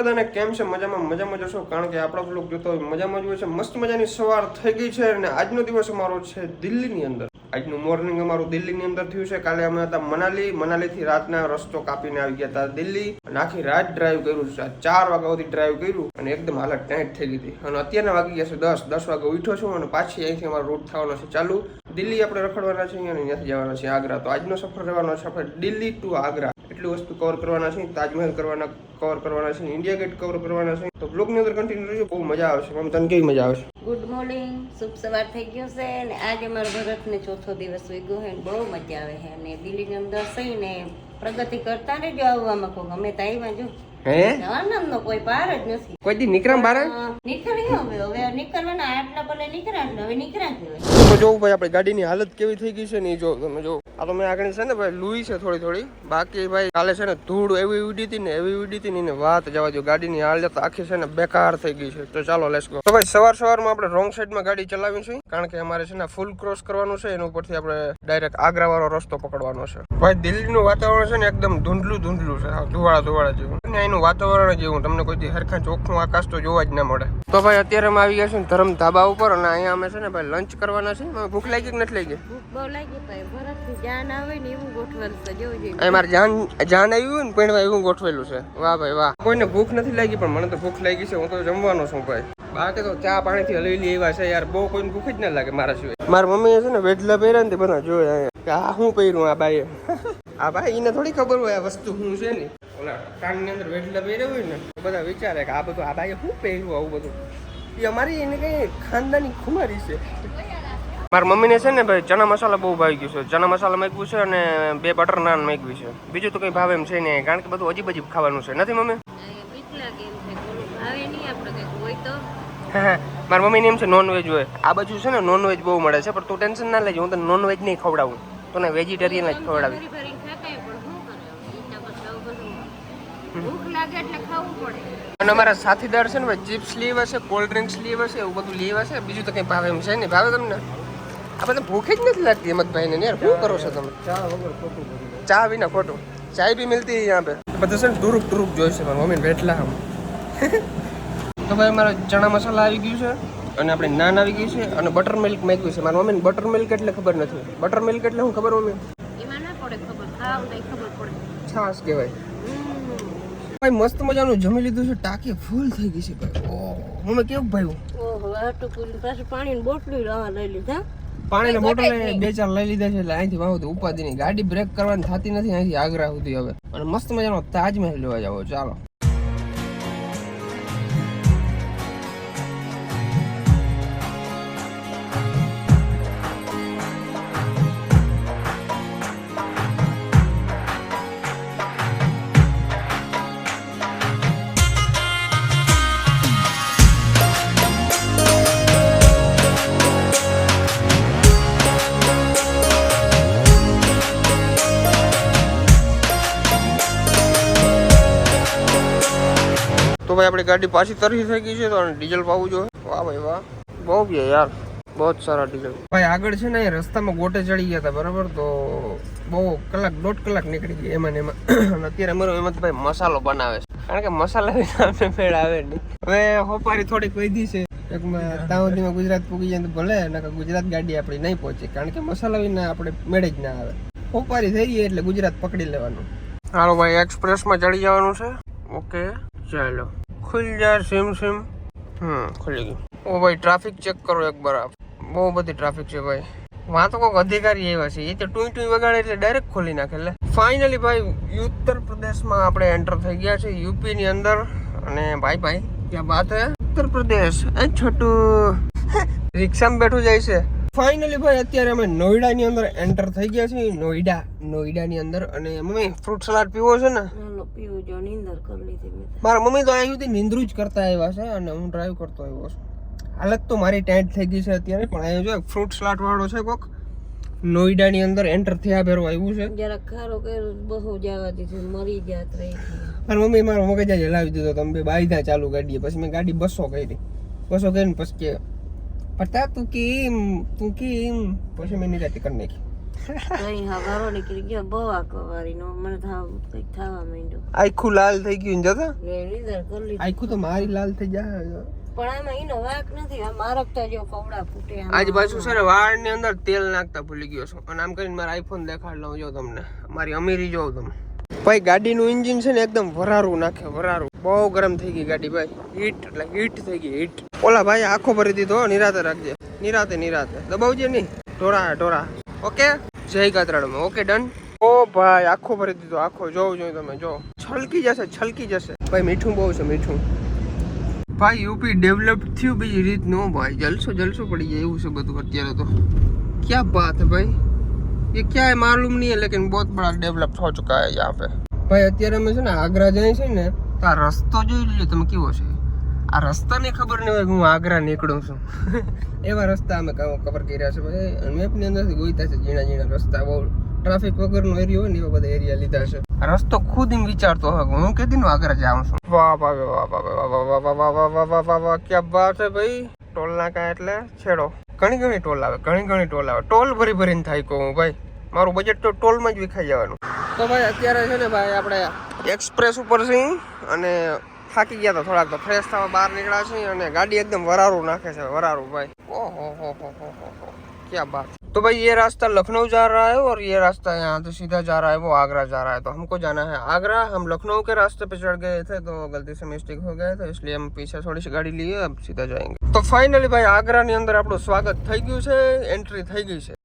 બધાને કેમ છે? મજામાં જશો, કારણ કે આપણા વ્લોગ જોતો હોય મજામાં જ હોય છે. મસ્ત મજાની સવાર થઈ ગઈ છે અને આજનો દિવસ અમારો છે દિલ્હીની અંદર. આજનું મોર્નિંગ અમારું દિલ્હીની અંદર થયું છે. કાલે અમે હતા મનાલીથી રાતના રસ્તો કાપીને આવી ગયા હતા દિલ્હી અને આખી રાત ડ્રાઈવ કર્યું છે. 4 વાગ્યા સુધી ડ્રાઈવ કર્યું અને એકદમ હાલત ટાઈટ થઈ ગઈ હતી. અને અત્યારના વાગી ગયા છે 10 વાગે ઉઠ્યો છું અને પાછી અહીંથી અમારો રૂટ થવાનો છે ચાલુ. દિલ્હી આપણે રખડવાના છે અને ત્યાંથી જવાના છે આગ્રા. તો આજનો સફર રહેવાનો છે આપણે દિલ્હી ટુ આગ્રા. એટલી વસ્તુ કવર કરવાના છે. તાજમહેલ કવર કરવાના છે, ઇન્ડિયા ગેટ કવર કરવાના છે. તો બ્લોગની અંદર કન્ટિન્યુ રહેજો, બહુ મજા આવશે. મમ્મી તને કેવી મજા આવશે? ગુડ મોર્નિંગ, શુભ સવાર થઈ ગયો છે અને આજે અમારો ભરતને ચોથો દિવસ ઉગ્યો છે ને બહુ મજા આવે છે. અને દિલ્હીની અંદર થઈને પ્રગતિ કરતા રહેજો. આવવામાં કોઈ ગમે તો આવ્યા જો હે આનંદનો કોઈ પાર જ નથી. કોઈ દી નીકળામ બારે નીકળ્યો હવે નીકળવાના આટલા ભલે નીકળ્યા હવે નીકળ્યા કહેવાય. તો જોવું ભાઈ આપણે ગાડીની હાલત કેવી થઈ ગઈ છે ને જો તમે જો. આ તો મેં આગળ છે ને ભાઈ લુઈ છે થોડી બાકી ભાઈ કાલે છે ને ધૂળ એવી ઉડી હતી ને વાત જવા દો. ગાડીની હાલત આખી છે ને બેકાર થઈ ગઈ છે. તો ચાલો લેટ્સ ગો. તો ભાઈ સવારમાં આપણે રોંગ સાઈડમાં ગાડી ચલાવી છે, કારણ કે અમારે છે ને ફૂલ ક્રોસ કરવાનું છે. એના ઉપરથી આપણે ડાયરેક્ટ આગ્રા વાળો રસ્તો પકડવાનો છે. ભાઈ દિલ્હીનું વાતાવરણ છે ને એકદમ ધૂંધલું છે, ધુવાળા જેવું. એનું વાતાવરણ જેવું તમને કોઈ હરખા ચોખ્ખું આકાશ તો જોવા જ ના મળે. તો ભાઈ અત્યારે અમે આવી ગયા છે ધરમ ધાબા ઉપર અને અહીંયા અમે છે ને ભાઈ લંચ કરવાના છે. ભૂખ લાગી કે નથી લાગી? ભૂખ બહુ લાગી ભાઈ. ભરતથી જાન આવે ને એવું ગોઠવેલ છે જોવું જોઈએ. અહીં મારે જાન આવ્યું ને પણ એવું ગોઠવેલું છે. વાહ ભાઈ વાહ. કોઈને ભૂખ નથી લાગી પણ મને તો ભૂખ લાગી છે. હું તો જમવાનો છું ભાઈ. બાકી તો ચા પાણીથી હલવેલી એવા છે યાર. બહુ કોઈને ભૂખ જ ના લાગે મારા સિવાય. મારી મમ્મીએ છે ને વેડલા પહેર્યા ને બધા જોયા કે આ શું પહેર્યું આ બાઈએ. આ ભાઈ એને થોડી ખબર હોય આ વસ્તુ શું છે ને. ઓલા કાનની અંદર વેડલા પહેર્યા હોય ને બધા વિચારે કે આ બધું આ બાઈએ શું પહેર્યું આવું બધું. એ અમારી એને કઈ ખાનદાની ખુમારી છે. મારા મમ્મીને છે ને ભાઈ ચણા મસાલા બહુ ભાવી ગયું છે. ચણા મસાલા માગ્યું છે અને 2 બટર નાન માગ્યું છે. બીજું તો કઈ ભાવે એમ છે નહીં, કારણ કે બધું અજીબ ખાવાનું છે. નથી મમ્મી? મારા મમ્મીને એમ છે નોનવેજ હોય. આ બાજુ છે ને નોનવેજ બહુ મળે છે, પણ તું ટેન્શન ના લેજો, હું તને નોનવેજ નહીં ખવડાવું, તને વેજીટેરિયન જ ખવડાવી. અને અમારા સાથીદાર છે ને ભાઈ ચિપ્સ લીવ હશે, કોલ્ડ ડ્રિંક્સ લીવ હશે, એવું બધું લીવ હશે. બીજું તો કઈ ભાવે એમ છે નહીં. ભાવે તમને? આ બધા ભૂખે જ નથી લાગતી હિંમતભાઈ ને યાર. શું કરો છો તમે? ચા વિના ખોટું. ચાય બી મિલતી यहाँ पे. બધા છે ને ડુરુક જોઈશે મારા મમ્મીને બેઠલા આમ. તો ભાઈ અમારા ચણા મસાલા આવી ગયું છે અને આપણે નાન આવી ગઈ છે અને બટર મિલ્ક મેગવી છે. મારા મમ્મીને બટર મિલ્ક એટલે ખબર નથી. બટર મિલ્ક એટલે શું ખબર મમ્મી? એમાં ના પડે ખબર, ખાવ નહીં ખબર પડે. છાશ કહેવાય. ભાઈ મસ્ત મજાનું જમી લીધું છે. ટાંકી ફૂલ થઈ ગઈ છે ભાઈ. ઓહ મમ્મી કેવું ભાઈ? ઓહો આટલું પૂરી પાછું પાણીની બોટલી લઈ લીધા. પાણીની બોટલ 2-4 લઈ લીધા છે એટલે અહીંથી વાવ ઉપાધિની ગાડી બ્રેક કરવાની થતી નથી અહીંથી આગ્રા સુધી હવે. અને મસ્ત મજાનો તાજમહેલ જોવા જાવ. ચાલો. તો ભાઈ આપણી ગાડી પાછી તરફી થઈ ગઈ છે તો ડીઝલ પાવું જોઈએ. વાહ ભાઈ વાહ, બહુ પીએ યાર, બહુ સારા ડીઝલ. ભાઈ આગળ છે ને રસ્તામાં ગોટે ચડી ગયા હતા બરાબર, તો બહુ 1-1.5 કલાક નીકળી ગઈ એમાં ને એમાં. અત્યારે અમારો એમાં ભાઈ મસાલો બનાવે છે, કારણ કે મસાલા વિના અમને મેળ આવે નહીં. હવે હોપારી થોડીક વધી છે તાવડીમાં ગુજરાત પૂગી જાય તો ભલે, નકર ગુજરાત ગાડી આપણી નહીં પહોંચે, કારણ કે મસાલા વિના આપણે મેળ જ ના આવે. હોપારી થઈ ગઈ એટલે ગુજરાત પકડી લેવાનું. હાલો ભાઈ એક્સપ્રેસમાં ચડી જવાનું છે. ઓકે ચાલો. ખુલ જા સિમ ખુલી ગયું. ઓ ભાઈ ટ્રાફિક ચેક કરો એક બાર. બહુ બધી ટ્રાફિક છે ભાઈ. વાં તો કોઈક અધિકારી એવા છે, એ તો ટુઈ વગાડે એટલે ડાયરેક્ટ ખોલી નાખે. એટલે ફાઇનલી ભાઈ ઉત્તર પ્રદેશમાં આપણે એન્ટર થઈ ગયા છે, યુપી ની અંદર. અને ભાઈ ક્યાં વાત હે, ઉત્તર પ્રદેશ એ છોટું રિક્ષામાં બેઠું જાય છે. ફાઇનલી ભાઈ અત્યારે અમે નોઈડા ની અંદર એન્ટર થઈ ગયા છીએ. નોઈડા ની અંદર. અને મમ્મી ફ્રૂટ સલાડ પીવો છે ને? પીવું જો નીંદર કરી લીધી. મારા મમ્મી તો અહીં સુધી નીંદરું જ કરતા આવ્યા છે અને હું ડ્રાઈવ કરતો આવ્યો છું. હાલત તો મારી ટાઈટ થઈ ગઈ છે અત્યારે, પણ અહીંયા જો ફ્રૂટ સલાડ વાળો છે કોક નોઈડા ની અંદર એન્ટર થયા ભેરો આવ્યું છે. જરા ખારો કે બહુ જવાતી છે, મરી જાત રહી. મારી મમ્મી મારો મગજ જ હલાવી દીધો. તમે બે બાયધા ચાલુ ગાડીએ. પછી મેં ગાડી 200 કરીને પછી કે પતા તું કેમ પછી મેં નિરાતી કરી નાખી. કઈ હા ઘરો નીકળી ગયો બહુ આકવારી નો મને થાવ કઈક થવા માંડ્યો આખું લાલ થઈ ગયું ને જતા લે લીધર કરી લીધું આખું તો મારી લાલ થઈ જાય પણ આમાં એનો વાક નથી આ મારકતા જો કવડા ફૂટે આમાં. આજ પાછું છે ને વાળ ની અંદર તેલ નાખતા ભૂલી ગયો છું અને આમ કરીને મારા આઈફોન દેખાડ લઉં જો તમને મારી અમીરી જોઉં તમે ભાઈ ગાડીનું એન્જિન છે ને એકદમ વરારું નાખે વરારું બહુ ગરમ થઈ ગઈ ગાડી ભાઈ હીટ એટલે હીટ થઈ ગઈ હીટ ઓલા ભાઈ આખો ભરી દીધો નિરાતે રાખજે નિરાતે દબાવજે નહીં ઢોરા ઓકે જય કાતરાળમાં ઓકે ડન ઓ ભાઈ આખો ભરી દીધો આખો જોવું જોઈએ તમે જો છલકી જશે ભાઈ મીઠું બહુ છે મીઠું ભાઈ યુપી ડેવલપ થયું બીજી રીત નો ભાઈ જલસો પડી જાય એવું છે બધું અત્યારે તો क्या बात है भाई ये क्या है मालूम नहीं है लेकिन बहुत बड़ा डेवलप हो चुका है यहाँ पे भाई અત્યારે અમે છે ને આગ્રા જાય છે ને તો આ રસ્તો જોઈ લ્યો તમે કેવો છે આ રસ્તાને ખબર નહીં હોય કે હું આગ્રા નીકળું છું એવા રસ્તા અમે કવર કર્યા છે ભાઈ અને મેપની અંદરથી ગોઈતા છે ઝીણા રસ્તા બહુ ટ્રાફિક વગરનો એરિયો હોય ને એવા બધા એરિયા લીધા છે રસ્તો ખુદ એમ વિચારતો હોય હું કે દિન આગ્રા જાઉં છું વાહ ક્યાં બાત છે ભાઈ ટોલ નાકા એટલે છેડો ઘણી ટોલ આવે ટોલ ભરીને થાય કહું ભાઈ મારું બજેટ તો ટોલમાં જ વિખાઈ જવાનું તો ભાઈ અત્યારે છે ને ભાઈ આપણે એક્સપ્રેસ ઉપર છીએ અને થાકી ગયા હતા થોડાક તો ફ્રેશ થવા બહાર નીકળ્યા છીએ અને ગાડી એકદમ વરારું નાખે છે ભાઈ ઓહો क्या बात तो भाई ये रास्ता लखनऊ जा रहा है और ये रास्ता यहाँ से सीधा जा रहा है वो आगरा जा रहा है तो हमको जाना है आगरा हम लखनऊ के रास्ते पे चढ़ गए थे तो गलती से मिस्टेक हो गया था इसलिए हम पीछे थोड़ी सी गाड़ी लिए अब सीधा जाएंगे तो फाइनली भाई आगरा ની અંદર આપણું સ્વાગત થઈ ગયું છે એન્ટ્રી થઈ ગઈ છે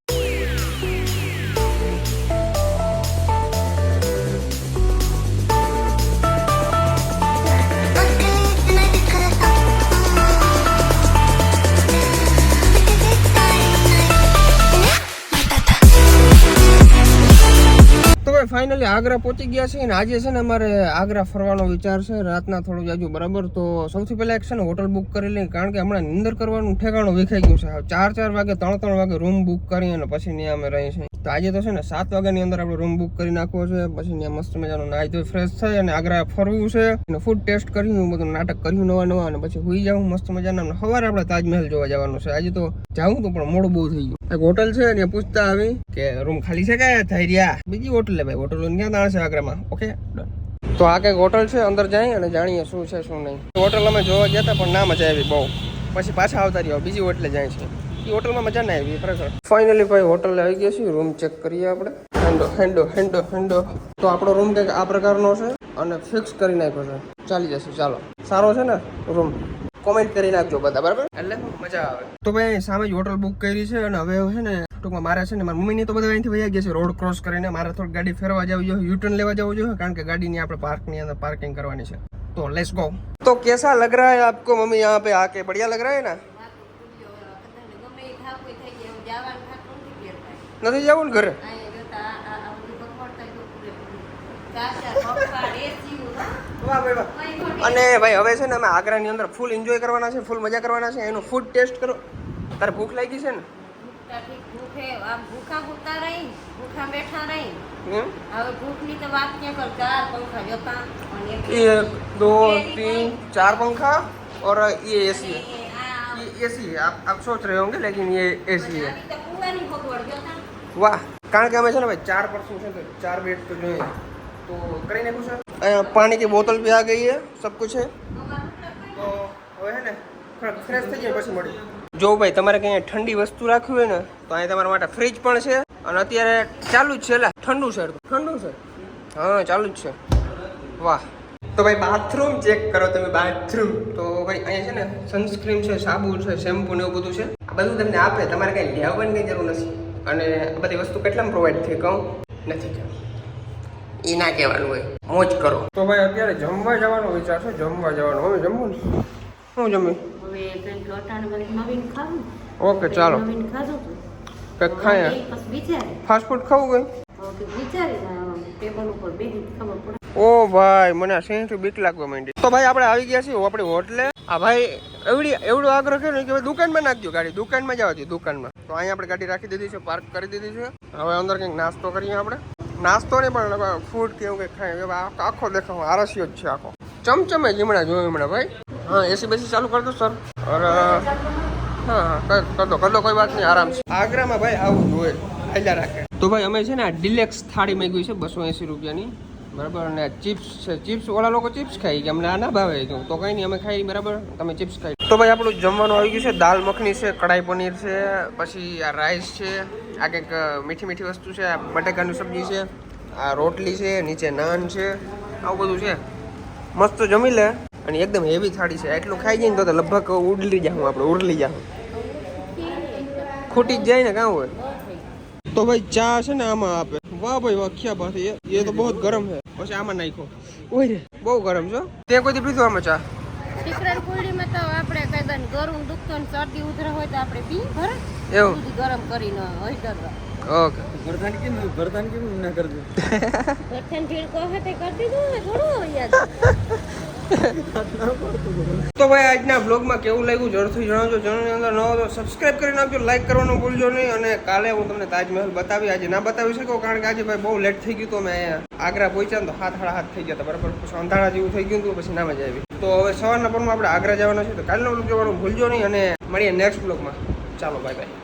ફાઇનલી આગ્રા પહોંચી ગયા છે અને આજે છે ને અમારે આગ્રા ફરવાનો વિચાર છે રાતના થોડું જાજુ બરાબર તો સૌથી પહેલા એક છે ને હોટલ બુક કરી લઈએ કારણ કે હમણાં નિંદર કરવાનું ઠેકાણું વિખાઈ ગયું છે 4 વાગે 3 વાગે રૂમ બુક કરી અને પછી ત્યાં અમે રહી છીએ તો આજે તો છે ને 7 વાગ્યાની અંદર આપણે રૂમ બુક કરી નાખવો છે પછી ત્યાં મસ્ત મજાનું નાહી ધોઈ ફ્રેશ થઈ અને આગ્રા ફરવું છે અને ફૂડ ટેસ્ટ કર્યું બધું નાટક કર્યું નવા અને પછી હુઈ જાઉં મસ્ત મજાના સવારે આપણે તાજમહેલ જોવા જવાનું છે આજે તો જાઉં તો પણ મોડું બહુ થઈ ગયું એક હોટલ છે અને પૂછતા આવી કે રૂમ ખાલી છે કે થઈ રહ્યા બીજી હોટલ ભાઈ હોટલ ક્યાં દાણ છે આગ્રામાં ઓકે તો આ કંઈક હોટલ છે અંદર જાય અને જાણીએ શું છે શું નહીં હોટલ અમે જોવા ગયા હતા પણ ના મજા આવી બહુ પછી પાછા આવતા રહ્યા બીજી હોટલે જાય છે એ હોટલમાં મજા ના આવી ખરેખર ફાઇનલી ભાઈ હોટલે આવી ગયા છીએ રૂમ ચેક કરીએ આપણે હેન્ડો તો આપણો રૂમ કંઈક આ પ્રકારનો છે અને ફિક્સ કરી નાખ્યો છે ચાલી જશે ચાલો સારો છે ને રૂમ કોમેન્ટ કરી નાખજો બધા બરાબર એટલે મજા આવે તો ભાઈ સામે જ હોટલ બુક કરી છે અને હવે છે ને ટૂંકમાં મારે છે ને મારા મમ્મીની તો બધા અહીંથી વયા ગયા છે રોડ ક્રોસ કરીને મારે થોડી ગાડી ફેરવા જવું જોઈએ યુટર્ન લેવા જવું જોઈએ કારણ કે ગાડીની આપણે પાર્કની અંદર પાર્કિંગ કરવાની છે તો લેટ્સ ગો તો कैसा लग रहा है आपको मम्मी यहाँ पे आके बढ़िया लग रहा है ना નથી જવું ને ઘરે અને ભાઈ હવે છે ને અમે આગ્રાની અંદર ફૂલ એન્જોય કરવાના છે ફૂલ મજા કરવાના છે એનું ફૂડ ટેસ્ટ કરો તારે ભૂખ લાગી છે ને ભૂખા બેઠા રહી હવે ભૂખની તો વાત ક્યાં કર 4 પંખા જોતા 1 2 3 4 पंखा और ये एसी है ये एसी है आप सोच रहे होंगे लेकिन ये एसी है वाह કારણ કે અમે છે ને ભાઈ 4 पर्सन છે તો 4 બેડ તો જોઈએ તો કરીને પૂછો અહીંયા પાણી की बोतल भी आ गई है सब कुछ है તો હવે હે ને ફ્રેશ થઈ જાય પછી મળી જો ભાઈ તમારે કંઈ ઠંડી વસ્તુ રાખવી હોય ને તો અહીં તમારા માટે ફ્રીજ પણ છે અને અત્યારે ચાલુ જ છે એટલે ઠંડુ છે હા ચાલુ જ છે વાહ તો ભાઈ બાથરૂમ ચેક કરો તમે બાથરૂમ તો ભાઈ અહીંયા છે ને સનસ્ક્રીન છે સાબુ છે શેમ્પુ ને એવું બધું છે આ બધું તમને આપે તમારે કંઈ લેવાની કંઈ જરૂર નથી અને આ બધી વસ્તુ કેટલામાં પ્રોવાઈડ થઈ કહું નથી કહું એ ના કહેવાનું હોય મોજ કરો તો ભાઈ અત્યારે જમવા જવાનો વિચાર છે જમવા જવાનો હવે જમવું ને શું જમી ઓકે ચાલો કંઈક ખાય ફાસ્ટ ફૂડ ખાવું ગઈ ઓ ભાઈ મને આ સેન્સથી બીક લાગવા માંડી તો ભાઈ આપણે આવી ગયા છીએ આપણી હોટલે આ ભાઈ એવડો આગ્રહ છે ને કે દુકાનમાં નાખજો ગાડી દુકાનમાં જવા દઈએ દુકાનમાં તો અહીંયા આપણે ગાડી રાખી દીધી છે પાર્ક કરી દીધી છે હવે અંદર કંઈક નાસ્તો કરીએ આપણે નાસ્તો નહીં પણ ફૂડ કે એવું કંઈક ખાઈએ આખો દેખાવ આરસીઓ જ છે આખો ચમચમે જીમણા જોયું હમણાં ભાઈ હા એસી બેસી ચાલુ કરી દો સર અરે હા કર દો કોઈ વાત નહીં આરામ છે આગ્રામાં ભાઈ આવું જોઈએ હાલ્યા રાખે તો ભાઈ અમે છે ને આ ડિલેક્સ થાળી માંગી છે 280 રૂપિયાની, બરાબર. અને ચિપ્સ છે, ચિપ્સ ઓલા લોકો ચિપ્સ ખાઈ કે અમને આ ના ભાવે તો કંઈ નહીં અમે ખાઈ, બરાબર, તમે ચિપ્સ ખાઈ. તો ભાઈ આપણું જમવાનું આવી ગયું છે. દાલ મખની છે, કઢાઈ પનીર છે, પછી આ રાઈસ છે, આ કંઈક મીઠી મીઠી વસ્તુ છે, આ બટાકાની સબ્જી છે, આ રોટલી છે, નીચે નાન છે, આવું બધું છે. મસ્ત જમી લે. અને એકદમ હેવી થાળી છે. એટલું ખાઈ જાય ને તો લગભગ ઉડલી જાઉં, આપણે ઉડલી જાઉં, ખૂટી જ જાય ને કાં હોય. તો ભાઈ ચા છે ને આમાં આપે. વાહ ભાઈ વાહ, ક્યાં બાત હે, ये तो बहुत गरम है. પછી આમાં નાખો. ઓય રે બહુ ગરમ છે. તે કોઈ દી પીધું આમાં ચા? શિખરણ કુલડીમાં તો આપણે કદાચ ગરમ દુખતો ને શરદી ઉધરા હોય તો આપણે પી ભરે એવું ગરમ કરીને હળદર. ઓકે. ભરતાન કેમ ના કરજો? ભરતાન ઢીળકો હાથે કરી દીધું ને થોડું યાદ. તો ભાઈ આજના બ્લોગમાં કેવું લાગ્યું જરૂરથી જણાવજો. ચેનલની અંદર ન હોય તો સબસ્ક્રાઇબ કરી નાખજો, લાઈક કરવાનું ભૂલજો નહીં. અને કાલે હું તમને તાજમહેલ બતાવી, આજે ના બતાવી શકો કારણ કે આજે ભાઈ બહુ લેટ થઈ ગયું. તો અમે આગ્રા પહોંચ્યા ને તો 7:30 થઈ ગયા હતા, બરાબર. પછી અંધારા જેવું થઈ ગયું હતું, પછી ના મજા આવી. તો હવે સવારના પરમાં આપણે આગ્રા જવાના છે. તો કાલનો બ્લોગ જોવાનું ભૂલજો નહીં અને મળીએ નેક્સ્ટ બ્લોગમાં. ચાલો બાય બાય.